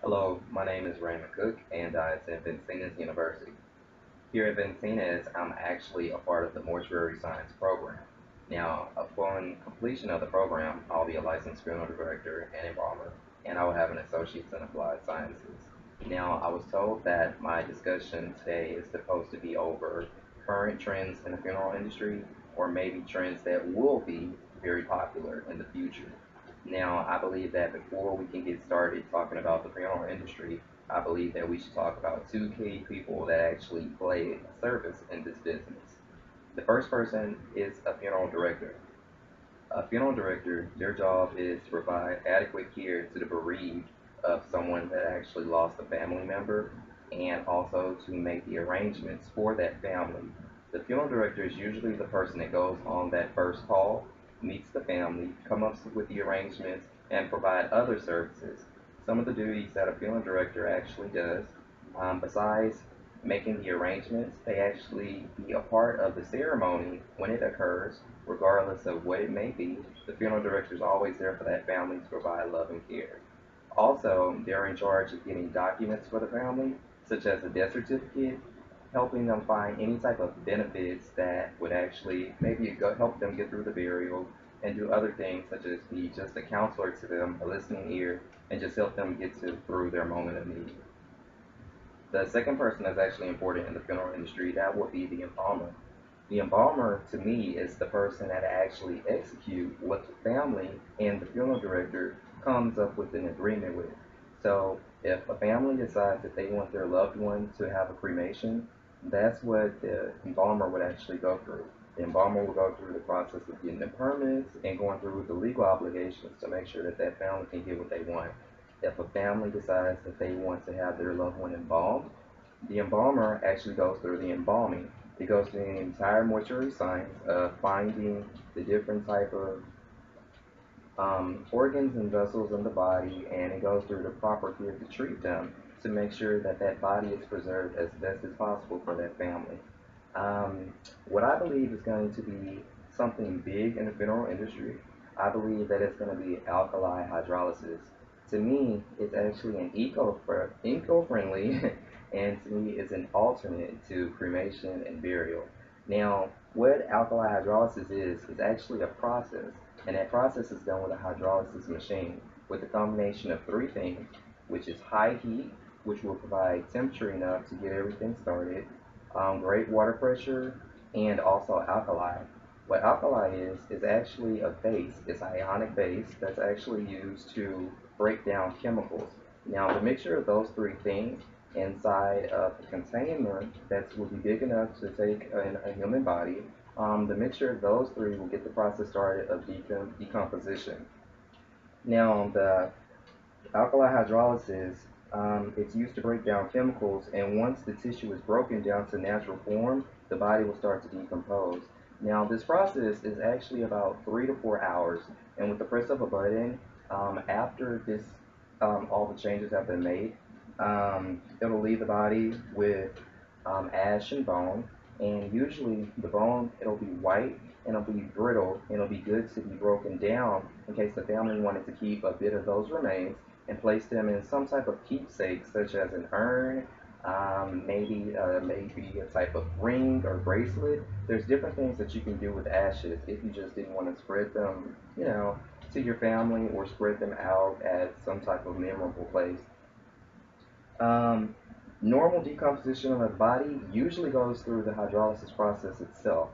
Hello, my name is Raymond Cook, and I attend Vincennes University. Here at Vincennes, I'm actually a part of the mortuary science program. Now, upon completion of the program, I'll be a licensed funeral director and embalmer, and I will have an associate's in applied sciences. Now, I was told that my discussion today is supposed to be over current trends in the funeral industry, or maybe trends that will be very popular in the future. Now, I believe that before we can get started talking about the funeral industry, I believe that we should talk about two key people that actually play a service in this business. The first person is a funeral director. A funeral director, their job is to provide adequate care to the bereaved of someone that actually lost a family member and also to make the arrangements for that family. The funeral director is usually the person that goes on that first call, meets the family, comes up with the arrangements, and provide other services. Some of the duties that a funeral director actually does, besides making the arrangements, they actually be a part of the ceremony when it occurs, regardless of what it may be. The funeral director is always there for that family to provide love and care. Also, they're in charge of getting documents for the family, such as a death certificate, helping them find any type of benefits that would actually maybe help them get through the burial, and do other things such as be just a counselor to them, a listening ear, and just help them get through their moment of need. The second person that's actually important in the funeral industry, that would be the embalmer. The embalmer, to me, is the person that actually execute what the family and the funeral director comes up with an agreement with. So if a family decides that they want their loved one to have a cremation, that's what the embalmer would actually go through. The embalmer will go through the process of getting the permits and going through the legal obligations to make sure that that family can get what they want. If a family decides that they want to have their loved one embalmed, the embalmer actually goes through the embalming. It goes through the entire mortuary science of finding the different type of organs and vessels in the body, and it goes through the proper care to treat them to make sure that that body is preserved as best as possible for that family. What I believe is going to be something big in the funeral industry, I believe that it's going to be alkaline hydrolysis. To me, it's actually an eco-friendly, and to me, it's an alternate to cremation and burial. Now, what alkaline hydrolysis is actually a process, and that process is done with a hydrolysis machine with a combination of three things, which is high heat, which will provide temperature enough to get everything started, great water pressure, and also alkali. What alkali is actually a base. It's an ionic base that's actually used to break down chemicals. Now, the mixture of those three things inside of a container that will be big enough to take a human body, the mixture of those three will get the process started of decomposition. Now, the alkali hydrolysis, it's used to break down chemicals, and once the tissue is broken down to natural form, the body will start to decompose. Now, this process is actually about 3 to 4 hours, and with the press of a button, after this, all the changes have been made, it'll leave the body with ash and bone, and usually the bone, it'll be white and it'll be brittle and it'll be good to be broken down in case the family wanted to keep a bit of those remains and place them in some type of keepsake, such as an urn, maybe a type of ring or bracelet. There's different things that you can do with ashes if you just didn't want to spread them, to your family or spread them out at some type of memorable place. Um, Normal decomposition of the body usually goes through the hydrolysis process itself.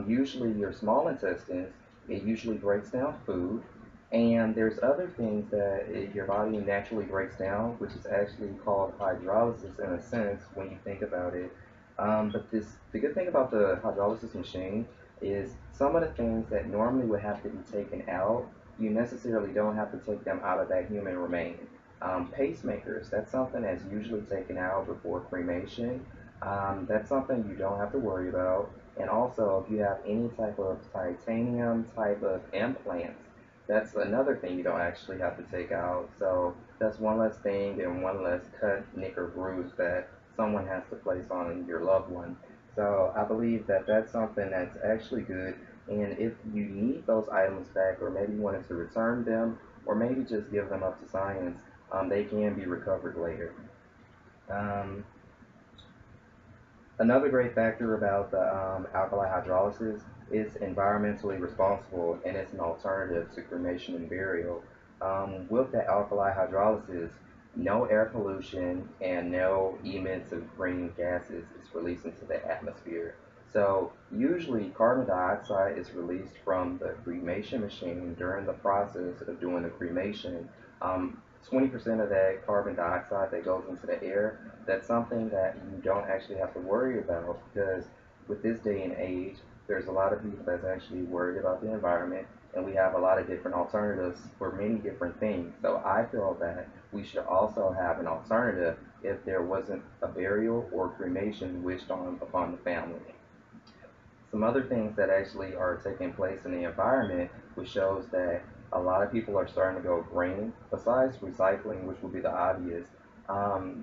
Usually, your small intestines, it usually breaks down food, and there's other things that your body naturally breaks down, which is actually called hydrolysis in a sense when you think about it. The good thing about the hydrolysis machine is some of the things that normally would have to be taken out, you necessarily don't have to take them out of that human remain. Pacemakers, that's something that's usually taken out before cremation. That's something you don't have to worry about. And also, if you have any type of titanium type of implants, that's another thing you don't actually have to take out. So that's one less thing and one less cut, nick, or bruise that someone has to place on your loved one. So I believe that that's something that's actually good. And if you need those items back, or maybe you wanted to return them, or maybe just give them up to science, they can be recovered later. Um, Another great factor about the alkaline hydrolysis is environmentally responsible and it's an alternative to cremation and burial. With the alkaline hydrolysis, no air pollution and no emits of green gases is released into the atmosphere. So usually carbon dioxide is released from the cremation machine during the process of doing the cremation. 20% of that carbon dioxide that goes into the air, that's something that you don't actually have to worry about because with this day and age, there's a lot of people that's actually worried about the environment and we have a lot of different alternatives for many different things. So I feel that we should also have an alternative if there wasn't a burial or cremation wished on upon the family. Some other things that actually are taking place in the environment, which shows that a lot of people are starting to go green, besides recycling, which would be the obvious.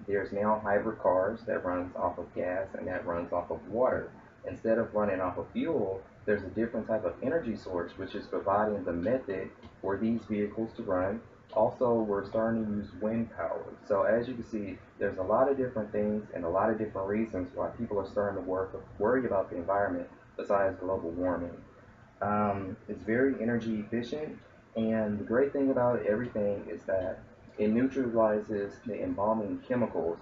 There's now hybrid cars that runs off of gas and that runs off of water. Instead of running off of fuel, there's a different type of energy source, which is providing the method for these vehicles to run. Also, we're starting to use wind power. So as you can see, there's a lot of different things and a lot of different reasons why people are starting to worry about the environment besides global warming. It's very energy efficient, and the great thing about everything is that it neutralizes the embalming chemicals.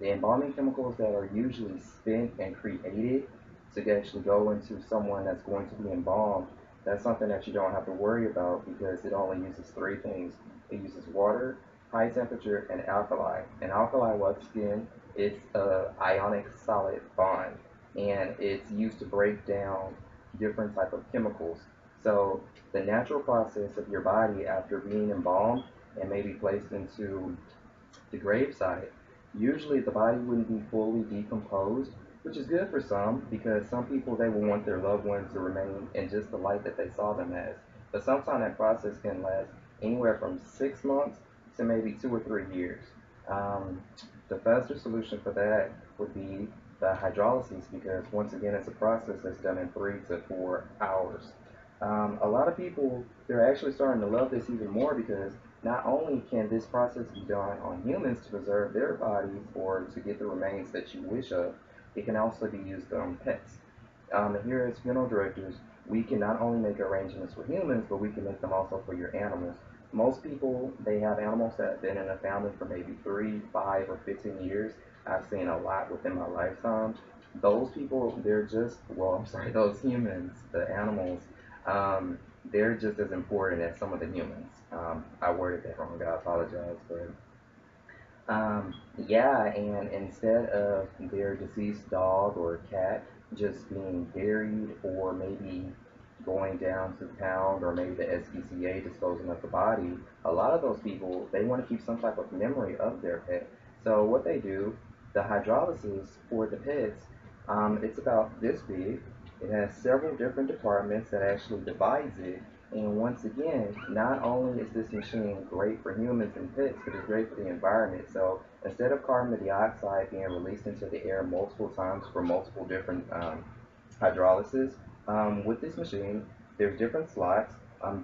The embalming chemicals that are usually spent and created to actually go into someone that's going to be embalmed, that's something that you don't have to worry about because it only uses three things. It uses water, high temperature, and alkali. And alkali, once again, it's a ionic solid bond, and it's used to break down different type of chemicals. So the natural process of your body after being embalmed and maybe placed into the gravesite, usually the body wouldn't be fully decomposed, which is good for some because some people they will want their loved ones to remain in just the light that they saw them as. But sometimes that process can last anywhere from 6 months to maybe 2 or 3 years. Um, the faster solution for that would be the hydrolysis because once again it's a process that's done in 3 to 4 hours. A lot of people they're actually starting to love this even more because not only can this process be done on humans to preserve their bodies or to get the remains that you wish of, it can also be used on pets. Here as funeral directors, we can not only make arrangements for humans, but we can make them also for your animals. Most people, they have animals that have been in a family for maybe 3, 5, or 15 years. I've seen a lot within my lifetime. Those people, they're just, well, I'm sorry, those humans, the animals, they're just as important as some of the humans. I worded that wrong, I apologize, but yeah, and instead of their deceased dog or cat just being buried or maybe going down to the pound or maybe the SPCA disposing of the body, a lot of those people, they want to keep some type of memory of their pet. So what they do, the hydrolysis for the pets, it's about this big. It has several different departments that actually divides it. And once again, not only is this machine great for humans and pets, but it's great for the environment. So instead of carbon dioxide being released into the air multiple times for multiple different hydrolysis, with this machine, there's different slots.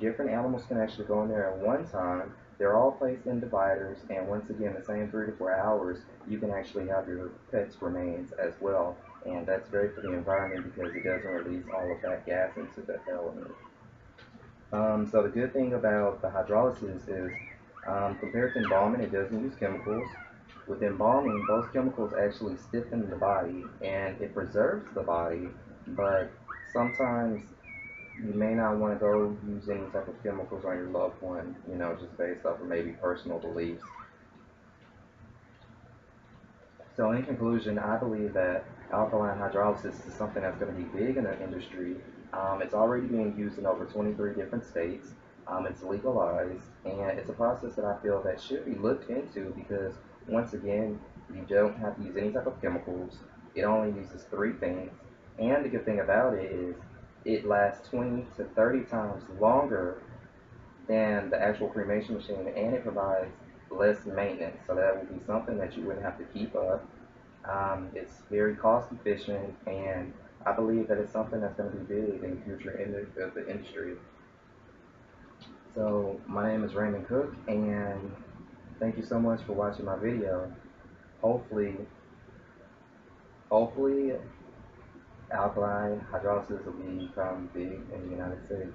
Different animals can actually go in there at one time. They're all placed in dividers, and once again, the same 3 to 4 hours, you can actually have your pet's remains as well. And that's great for the environment because it doesn't release all of that gas into the element. So the good thing about the hydrolysis is compared to embalming, it doesn't use chemicals. With embalming, those chemicals actually stiffen the body and it preserves the body, but sometimes you may not want to go use any type of chemicals on your loved one, just based off of maybe personal beliefs. So in conclusion, I believe that alkaline hydrolysis is something that's going to be big in the industry. It's already being used in over 23 different states. It's legalized, and it's a process that I feel that should be looked into because, once again, you don't have to use any type of chemicals. It only uses three things, and the good thing about it is it lasts 20 to 30 times longer than the actual cremation machine, and it provides less maintenance. So that would be something that you wouldn't have to keep up. It's very cost efficient, and I believe that it's something that's going to be big in the future of the industry. So my name is Raymond Cook, and Thank you so much for watching my video. Hopefully, alkaline hydrolysis will become big in the United States.